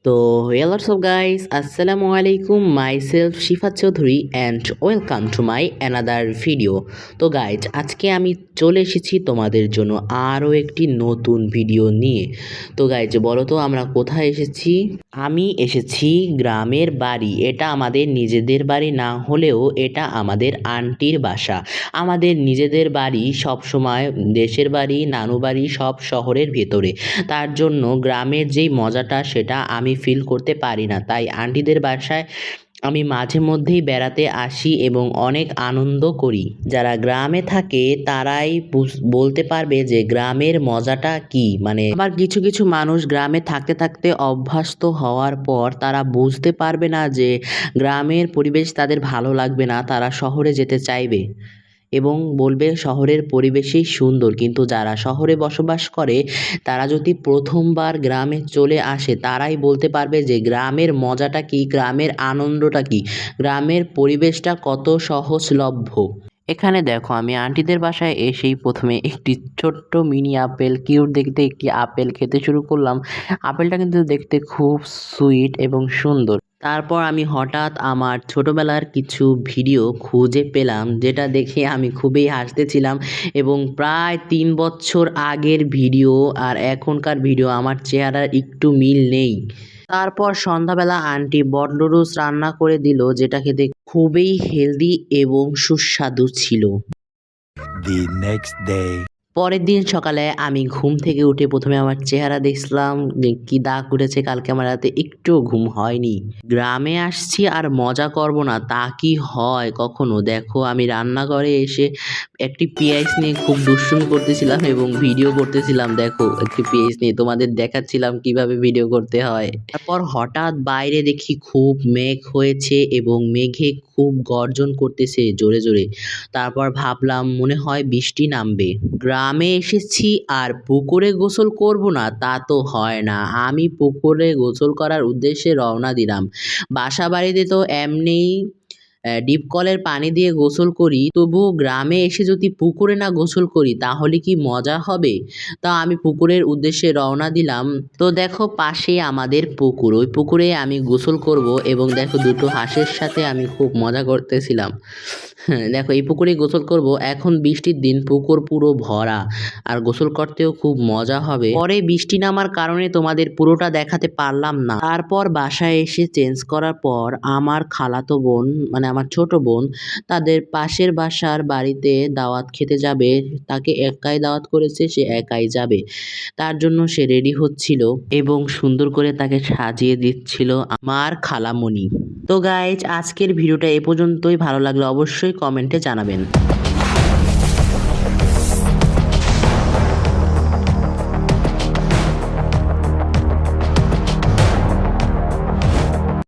তো hello guys, assalamu alaikum, myself Shifat Chaudhary and welcome to my another video। তো guys আজকে আমি চলে এসেছি তোমাদের জন্য আরও একটি নতুন ভিডিও নিয়ে। তো গাইজ বলো তো আমরা কোথায় এসেছি? আমি এসেছি গ্রামের বাড়ি। এটা আমাদের নিজেদের বাড়ি না হলেও এটা আমাদের আন্টির বাসা। আমাদের নিজেদের বাড়ি সব সময় দেশের বাড়ি, নানু বাড়ি সব শহরের ভেতরে। তার জন্য গ্রামের যেই মজাটা সেটা আমি ফিল করতে পারি না, তাই আন্টিদের বাসায় আমি মাঝে মধ্যেই বেড়াতে আসি এবং অনেক আনন্দ করি। যারা গ্রামে থাকে তারাই বলতে পারবে যে গ্রামের মজাটা কি। আবার কিছু কিছু মানুষ গ্রামে থাকতে থাকতে অভ্যস্ত হওয়ার পর তারা বুঝতে পারবে না যে গ্রামের পরিবেশ তাদের ভালো লাগবে না, তারা শহরে যেতে চাইবে এবং বলবে শহরের পরিবেশই সুন্দর। কিন্তু যারা শহরে বসবাস করে তারা যদি প্রথমবার গ্রামে চলে আসে তারাই বলতে পারবে যে গ্রামের মজাটা কি, গ্রামের আনন্দটা কি, গ্রামের পরিবেশটা কত সহজলভ্য। এখানে দেখো আমি আন্টিদের বাসায় এসেই প্রথমে একটি ছোট্ট মিনি আপেল, কিউট দেখতে একটি আপেল খেতে শুরু করলাম। আপেলটা কিন্তু দেখতে খুব সুইট এবং সুন্দর। তারপর আমি হঠাৎ আমার ছোটবেলার কিছু ভিডিও খুঁজে পেলাম, যেটা দেখে আমি খুবই হাসতেছিলাম এবং প্রায় 3 বছর আগের ভিডিও আর এখনকার ভিডিও আমার চেহারার একটু মিল নেই। তারপর সন্ধ্যাবেলা আন্টি বটলুডুস রান্না করে দিল, যেটা খেতে খুবই হেলদি এবং সুস্বাদু ছিল। The next day. পরের দিন সকালে আমি ঘুম থেকে উঠে প্রথমে আমার চেহারা দেখলাম যে কি দাগ উঠেছে, কালকে আমার রাতে একটু ঘুম হয়নি। গ্রামে আসছি আর মজা করব না তা কি হয় কখনো? দেখো আমি রান্নাঘরে এসে একটি পেঁয়াজ নিয়ে খুব দুষ্টুমি করতেছিলাম এবং ভিডিও করতেছিলাম। দেখো একটি পেঁয়াজ নিয়ে তোমাদের দেখাচ্ছিলাম কিভাবে ভিডিও করতে হয়। তারপর হঠাৎ বাইরে দেখি খুব মেঘ হয়েছে এবং মেঘে খুব গর্জন করতেছে জোরে জোরে। তারপর ভাবলাম মনে হয় বৃষ্টি নামবে। গ্রামে এসেছি আর পুকুরে গোসল করব না তা তো হয় না। আমি পুকুরে গোসল করার উদ্দেশ্যে রওনা দিলাম। বাসা বাড়িতে তো এমনিই ডিপ কলের পানি দিয়ে গোসল করি, তবুও গ্রামে এসে যদি পুকুরে না গোসল করি তাহলে কি মজা হবে? তা আমি পুকুরের উদ্দেশ্যে রওনা দিলাম। তো দেখো পাশে আমাদের পুকুর, ওই পুকুরে আমি গোসল করব এবং দেখো দুটো হাঁসের সাথে আমি খুব মজা করতেছিলাম। দেখো এই পুকুরে গোসল করব। এখন বৃষ্টির দিন, পুকুর পুরো ভরা আর গোসল করতেও খুব মজা হবে। পরে বৃষ্টি নামার কারণে তোমাদের পুরোটা দেখাতে পারলাম না। তারপর বাসায় এসে চেঞ্জ করার পর আমার খালাতো বোন আমার ছোট বোন তাদের পাশের বাসার বাড়িতে দাওয়াত খেতে যাবে। তাকে একাই দাওয়াত করেছে, সে একাই যাবে। তার জন্য সে রেডি হচ্ছিল এবং সুন্দর করে তাকে সাজিয়ে দিচ্ছিল আমার খালামণি। তো গাইজ আজকের ভিডিওটা এ পর্যন্তই। ভালো লাগলে অবশ্যই কমেন্টে জানাবেন।